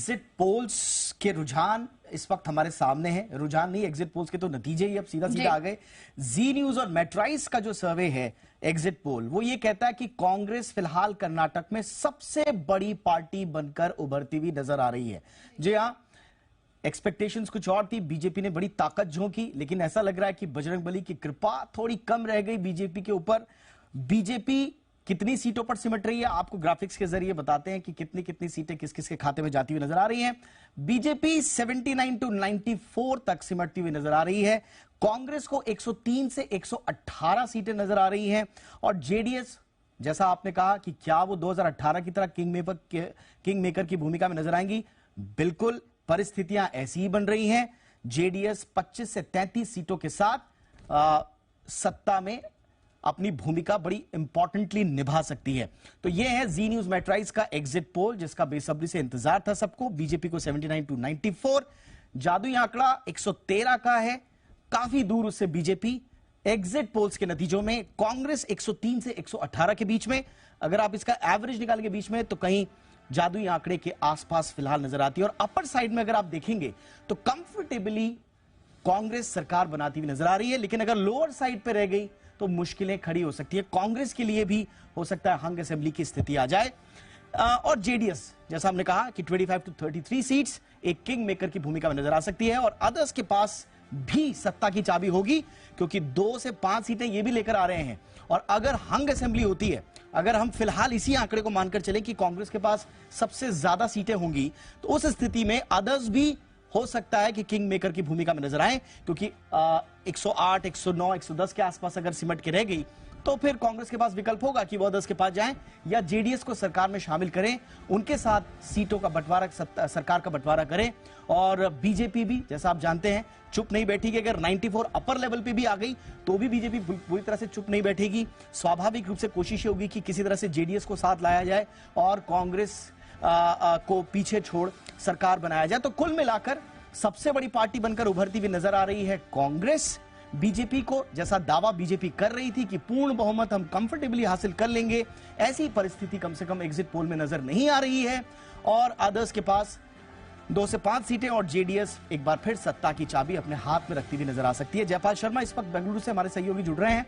Exit polls के रुझान इस वक्त हमारे सामने हैं। रुझान नहीं, एग्जिट पोल्स के तो नतीजे ही अब सीधा सीधा आ गए। जी न्यूज और मेट्राइज का जो सर्वे है एग्जिट पोल, वो ये कहता है कि कांग्रेस फिलहाल कर्नाटक में सबसे बड़ी पार्टी बनकर उभरती हुई नजर आ रही है। जी हां, एक्सपेक्टेशंस कुछ और थी, बीजेपी ने बड़ी ताकत झोंकी, लेकिन ऐसा लग रहा है कि बजरंगबली की कृपा थोड़ी कम रह गई बीजेपी के ऊपर। बीजेपी कितनी सीटों पर सिमट रही है, आपको ग्राफिक्स के जरिए बताते हैं कि कितनी कितनी सीटें किस किस के खाते में जाती हुई नजर आ रही हैं। बीजेपी 79 to 94 तक सिमटती हुई नजर आ रही है। कांग्रेस को 103 से 118 सीटें नजर आ रही हैं। और जेडीएस, जैसा आपने कहा कि क्या वो 2018 की तरह किंग मेकर की भूमिका में नजर आएंगी, बिल्कुल परिस्थितियां ऐसी ही बन रही हैं। जेडीएस 25 से 33 सीटों के साथ सत्ता में अपनी भूमिका बड़ी इंपॉर्टेंटली निभा सकती है। तो यह है जी न्यूज मेट्राइज का एग्जिट पोल, जिसका बेसब्री से इंतजार था सबको। बीजेपी को 79 to 94, जादुई आंकड़ा 113 का है, काफी दूर उससे बीजेपी। एग्जिट पोल्स के नतीजों में कांग्रेस 103 से 118 के बीच में, अगर आप इसका एवरेज निकालेंगे बीच में, तो कहीं जादुई आंकड़े के आसपास फिलहाल नजर आती है। और अपर साइड में अगर आप देखेंगे तो कंफर्टेबली कांग्रेस सरकार बनाती हुई नजर आ रही है। लेकिन अगर लोअर साइड पर रह गई तो मुश्किलें खड़ी हो सकती है। कांग्रेस के लिए भी हो सकता है हंग असेंबली की स्थिति आ जाए। और जेडीएस, जैसा हमने कहा कि 25 to 33 सीट्स एक किंग मेकर की भूमिका में नजर आ सकती है। और अदर्स के पास भी सत्ता की चाबी होगी, क्योंकि 2 से 5 सीटें ये भी लेकर आ रहे हैं। और अगर हंग असेंबली होती है, अगर हम फिलहाल इसी आंकड़े को मानकर चले कि कांग्रेस के पास सबसे ज्यादा सीटें होंगी, तो उस स्थिति में अदर्स भी हो सकता है कि किंग मेकर की भूमिका में नजर आए। क्योंकि 108, 109, 110 के आसपास अगर सिमट के रह गई, तो फिर कांग्रेस के पास विकल्प होगा कि वो अदर्स के पास जाएं या जेडीएस को सरकार में शामिल करें, उनके साथ सीटों का बंटवारा, सरकार का बंटवारा करें। और बीजेपी भी, जैसा आप जानते हैं, चुप नहीं बैठेगी। अगर 94 अपर लेवल पे भी आ गई तो भी बीजेपी पूरी तरह से चुप नहीं बैठेगी। स्वाभाविक रूप से कोशिश होगी कि किसी तरह से जेडीएस को साथ लाया जाए और कांग्रेस को पीछे छोड़ सरकार बनाया जाए। तो कुल मिलाकर सबसे बड़ी पार्टी बनकर उभरती हुई नजर आ रही है कांग्रेस। बीजेपी को, जैसा दावा बीजेपी कर रही थी कि पूर्ण बहुमत हम कंफर्टेबली हासिल कर लेंगे, ऐसी परिस्थिति कम से कम एग्जिट पोल में नजर नहीं आ रही है। और अदर्स के पास 2 से 5 सीटें और जेडीएस एक बार फिर सत्ता की चाबी अपने हाथ में रखती हुई नजर आ सकती है। जयपाल शर्मा इस वक्त बेंगलुरु से हमारे सहयोगी जुड़ रहे हैं।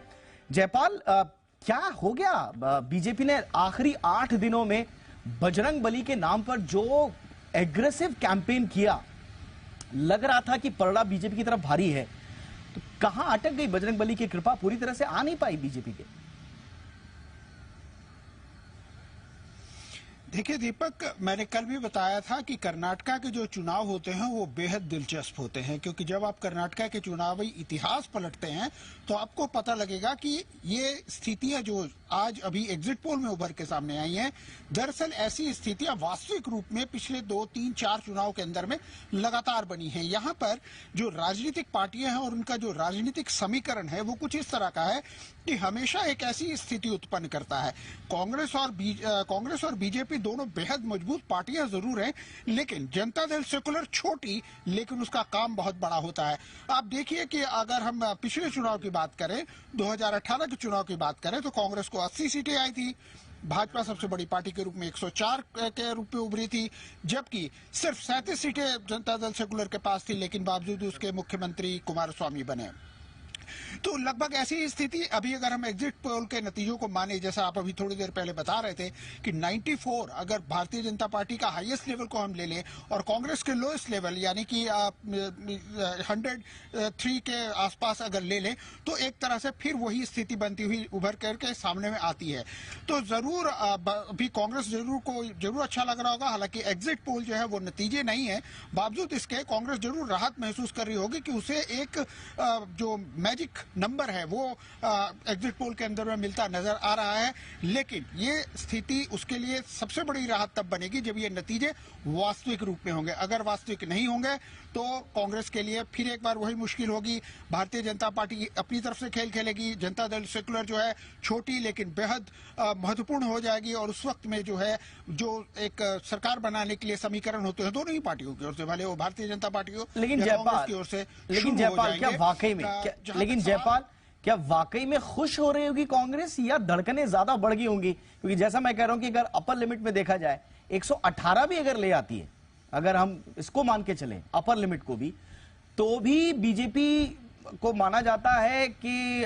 जयपाल, क्या हो गया? बीजेपी ने आखिरी 8 दिनों में बजरंगबली के नाम पर जो एग्रेसिव कैंपेन किया, लग रहा था कि पलड़ा बीजेपी की तरफ भारी है, तो कहां अटक गई बजरंगबली की कृपा? पूरी तरह से आ नहीं पाई बीजेपी के। देखिए दीपक, मैंने कल भी बताया था कि कर्नाटका के जो चुनाव होते हैं वो बेहद दिलचस्प होते हैं, क्योंकि जब आप कर्नाटका के चुनावी इतिहास पलटते हैं तो आपको पता लगेगा कि ये स्थितियां जो आज अभी एग्जिट पोल में उभर के सामने आई हैं, दरअसल ऐसी स्थितियां वास्तविक रूप में पिछले 2, 3, 4 चुनाव के अंदर में लगातार बनी हैं। यहाँ पर जो राजनीतिक पार्टियां हैं और उनका जो राजनीतिक समीकरण है वो कुछ इस तरह का है कि हमेशा एक ऐसी स्थिति उत्पन्न करता है। कांग्रेस और बीजेपी दोनों बेहद मजबूत पार्टियां जरूर हैं, लेकिन जनता दल सेकुलर छोटी, लेकिन उसका काम बहुत बड़ा होता है। आप देखिए कि अगर हम पिछले चुनाव की बात करें, 2018 के चुनाव की बात करें, तो कांग्रेस को 80 सीटें आई थी, भाजपा सबसे बड़ी पार्टी के रूप में 104 के रूप में उभरी थी, जबकि सिर्फ 37 सीटें जनता दल सेकुलर के पास थी, लेकिन बावजूद उसके मुख्यमंत्री कुमारस्वामी बने। तो लगभग ऐसी स्थिति अभी अगर हम एग्जिट पोल के नतीजों को माने, जैसा आप अभी थोड़ी देर पहले बता रहे थे कि 94 अगर भारतीय जनता पार्टी का हाईएस्ट लेवल को हम ले लें और कांग्रेस के लोएस्ट लेवल यानी कि 103 के आसपास अगर ले लें, तो एक तरह से फिर वही स्थिति बनती हुई उभर करके सामने में आती है। तो जरूर अभी कांग्रेस जरूर अच्छा लग रहा होगा। हालांकि एग्जिट पोल जो है वो नतीजे नहीं है, बावजूद इसके कांग्रेस जरूर राहत महसूस कर रही होगी कि उसे एक जो मैजिक नंबर है वो एग्जिट पोल के अंदर में मिलता नजर आ रहा है। लेकिन ये स्थिति उसके लिए सबसे बड़ी राहत तब बनेगी जब ये नतीजे वास्तविक रूप में होंगे। अगर वास्तविक नहीं होंगे तो कांग्रेस के लिए फिर एक बार वही मुश्किल होगी। भारतीय जनता पार्टी अपनी तरफ से खेल खेलेगी, जनता दल सेकुलर जो है छोटी लेकिन बेहद महत्वपूर्ण हो जाएगी। और उस वक्त में जो है जो एक सरकार बनाने के लिए समीकरण होते हैं दोनों ही पार्टियों की ओर से, भले वो भारतीय जनता पार्टी हो या कांग्रेस की ओर से, लेकिन जयपाल, क्या वाकई में खुश हो रही होगी कांग्रेस या धड़कनें ज्यादा बढ़ गई होंगी? क्योंकि जैसा मैं कह रहा हूं कि अगर अपर लिमिट में देखा जाए 118 भी अगर ले आती है अगर हम इसको मान के चलें अपर लिमिट को भी, तो भी बीजेपी को माना जाता है कि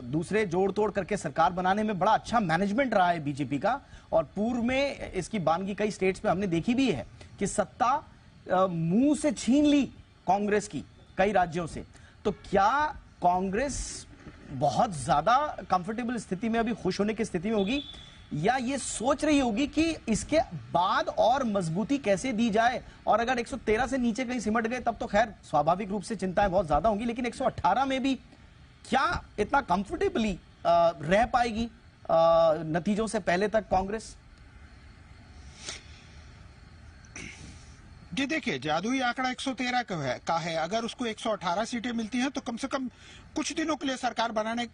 दूसरे जोड़ तोड़ करके सरकार बनाने में बड़ा अच्छा मैनेजमेंट रहा है बीजेपी का। और पूर्व में इसकी बानगी कई स्टेट्स में हमने देखी भी है कि सत्ता मुंह से छीन ली कांग्रेस की कई राज्यों से। तो क्या कांग्रेस बहुत ज्यादा कंफर्टेबल स्थिति में, अभी खुश होने की स्थिति में होगी, या ये सोच रही होगी कि इसके बाद और मजबूती कैसे दी जाए? और अगर 113 से नीचे कहीं सिमट गए तब तो खैर स्वाभाविक रूप से चिंताएं बहुत ज्यादा होंगी, लेकिन 118 में भी क्या इतना कंफर्टेबली रह पाएगी नतीजों से पहले तक कांग्रेस? जी देखिए, जादुई आंकड़ा 113 का है। अगर उसको 118 सीटें मिलती हैं तो कम से कम कुछ दिनों के लिए सरकार बनाने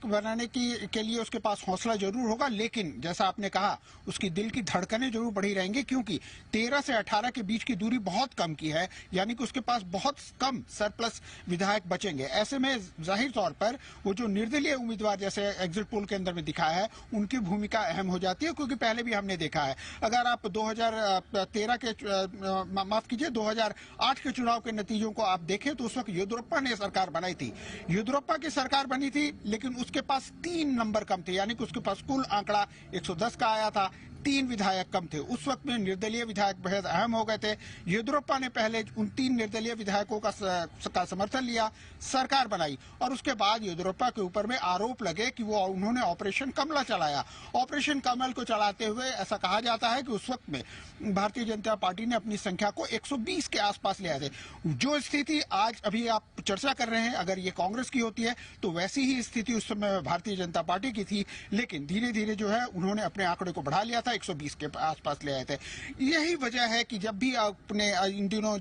के लिए उसके पास हौसला जरूर होगा। लेकिन जैसा आपने कहा, उसकी दिल की धड़कनें जरूर बढ़ी रहेंगी, क्योंकि 13 से 18 के बीच की दूरी बहुत कम की है, यानी कि उसके पास बहुत कम सरप्लस विधायक बचेंगे। ऐसे में जाहिर तौर पर वो जो निर्दलीय उम्मीदवार जैसे एग्जिट पोल के अंदर में दिखाया है, उनकी भूमिका अहम हो जाती है। क्योंकि पहले भी हमने देखा है, अगर आप 2013 के माफ कीजिए 2008 के चुनाव के नतीजों को आप देखें तो उस वक्त येदियुरप्पा ने सरकार बनाई थी। येदियुरप्पा की सरकार बनी थी, लेकिन उसके पास 3 नंबर कम थे, यानी कि उसके पास कुल आंकड़ा 110 का आया था, 3 विधायक कम थे। उस वक्त में निर्दलीय विधायक बेहद अहम हो गए थे। येदियुरप्पा ने पहले उन 3 निर्दलीय विधायकों का समर्थन लिया, सरकार बनाई, और उसके बाद येदियुरप्पा के ऊपर में आरोप लगे कि वो उन्होंने ऑपरेशन कमला चलाया। ऑपरेशन कमल को चलाते हुए ऐसा कहा जाता है कि उस वक्त में भारतीय जनता पार्टी ने अपनी संख्या को 120 के आसपास ले आए थे। जो स्थिति आज अभी आप चर्चा कर रहे हैं, अगर ये कांग्रेस की होती है तो वैसी ही स्थिति उस समय भारतीय जनता पार्टी की थी। लेकिन धीरे धीरे जो है उन्होंने अपने आंकड़े को बढ़ा लिया था, 120 के आसपास ले आए थे। यही वजह है कि जब भी आपने इन दिनों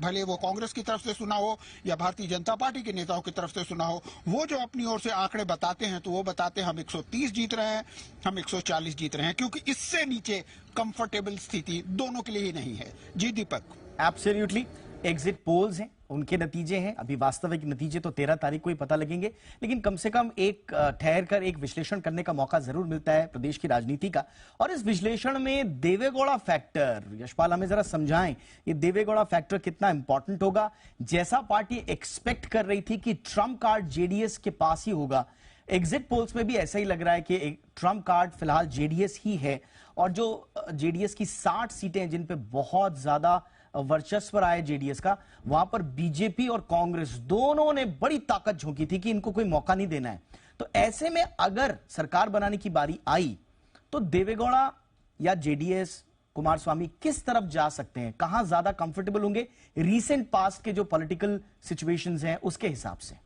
भले वो कांग्रेस की तरफ से सुना हो या भारतीय जनता पार्टी के नेताओं की तरफ से सुना हो, वो जो अपनी ओर से आंकड़े बताते हैं तो वो बताते हैं हम 130 जीत रहे हैं, हम 140 जीत रहे हैं, क्योंकि इससे नीचे कंफर्टेबल स्थिति दोनों के लिए ही नहीं है। जी दीपक। एब्सोल्युटली, एग्जिट पोल्स हैं, उनके नतीजे हैं, अभी वास्तविक नतीजे तो 13 तारीख को ही पता लगेंगे, लेकिन कम से कम एक ठहर कर एक विश्लेषण करने का मौका जरूर मिलता है प्रदेश की राजनीति का। और इस विश्लेषण में देवेगौड़ा फैक्टर, यशपाल हमें जरा समझाएं, ये देवेगौड़ा फैक्टर कितना इंपॉर्टेंट होगा? जैसा पार्टी एक्सपेक्ट कर रही थी कि ट्रम्प कार्ड जेडीएस के पास ही होगा, एग्जिट पोल्स में भी ऐसा ही लग रहा है कि एक ट्रम्प कार्ड फिलहाल जेडीएस ही है। और जो जेडीएस की 60 सीटें जिन पे बहुत ज्यादा वर्चस्व रहा है जेडीएस का, वहां पर बीजेपी और कांग्रेस दोनों ने बड़ी ताकत झोंकी थी कि इनको कोई मौका नहीं देना है। तो ऐसे में अगर सरकार बनाने की बारी आई तो देवेगौड़ा या जेडीएस, कुमारस्वामी किस तरफ जा सकते हैं, कहां ज्यादा कंफर्टेबल होंगे रीसेंट पास्ट के जो पॉलिटिकल सिचुएशंस हैं उसके हिसाब से?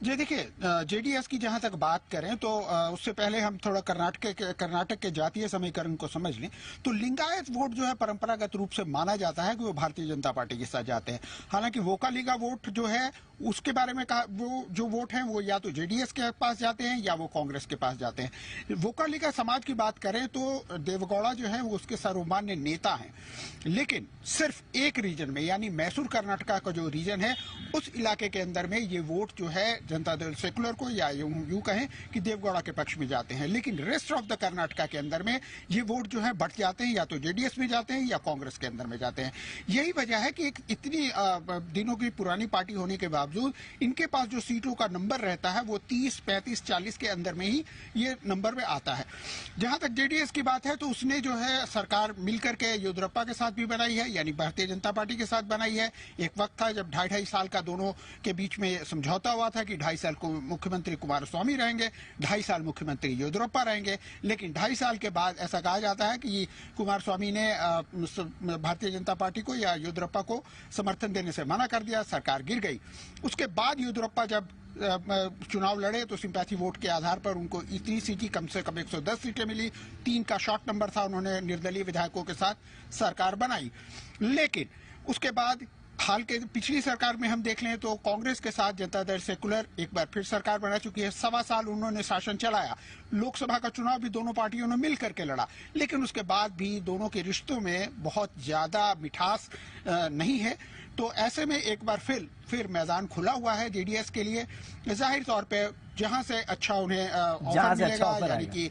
जी देखिए, जेडीएस की जहां तक बात करें तो उससे पहले हम थोड़ा कर्नाटक के जातीय समीकरण को समझ लें तो लिंगायत वोट जो है परंपरागत रूप से माना जाता है कि वो भारतीय जनता पार्टी के साथ जाते हैं। हालांकि वोकालिगा वोट जो है उसके बारे में कहा, वो जो वोट हैं वो या तो जेडीएस के पास जाते हैं या वो कांग्रेस के पास जाते हैं। वोकालिगा समाज की बात करें तो देवेगौड़ा जो है वो उसके सर्वमान्य नेता हैं, लेकिन सिर्फ एक रीजन में, यानी मैसूर कर्नाटका का जो रीजन है उस इलाके के अंदर में ये वोट जो है जनता दल सेकुलर को या यूं कहें कि देवेगौड़ा के पक्ष में जाते हैं। लेकिन रेस्ट ऑफ द कर्नाटका के अंदर में ये वोट जो है बढ़ जाते हैं, या तो जेडीएस में जाते हैं या कांग्रेस के अंदर में जाते हैं। यही वजह है कि एक इतनी दिनों की पुरानी पार्टी होने के बावजूद इनके पास जो सीटों का नंबर रहता है वो 30, 35, 40 के अंदर में ही ये नंबर में आता है। जहां तक जेडीएस की बात है तो उसने जो है सरकार मिलकर के येदियुरप्पा के साथ भी बनाई है, यानी भारतीय जनता पार्टी के साथ बनाई है। एक वक्त था जब 2.5 साल का दोनों के बीच में समझौता हुआ था कि 2.5 साल को मुख्यमंत्री कुमारस्वामी रहेंगे, 2.5 साल मुख्यमंत्री येदियुरप्पा रहेंगे। लेकिन 2.5 साल के बाद ऐसा कहा जाता है कि कुमारस्वामी ने भारतीय जनता पार्टी को या येदियुरप्पा को समर्थन देने से मना कर दिया, सरकार गिर गई। उसके बाद येदियुरप्पा जब चुनाव लड़े तो सिंपैथी वोट के आधार पर उनको इतनी सीटें, कम से कम 110 सीटें मिली, 3 का शॉर्ट नंबर था, उन्होंने निर्दलीय विधायकों के साथ सरकार बनाई। लेकिन उसके बाद हाल के पिछली सरकार में हम देख लें तो कांग्रेस के साथ जनता दल सेकुलर एक बार फिर सरकार बना चुकी है। 1.25 साल उन्होंने शासन चलाया। लोकसभा का चुनाव भी दोनों पार्टियों ने मिल करके लड़ा, लेकिन उसके बाद भी दोनों के रिश्तों में बहुत ज्यादा मिठास नहीं है। तो ऐसे में एक बार फिर मैदान खुला हुआ है जेडीएस के लिए। जाहिर तौर पे जहां से अच्छा उन्हें ऑफर मिलेगा, यानी कि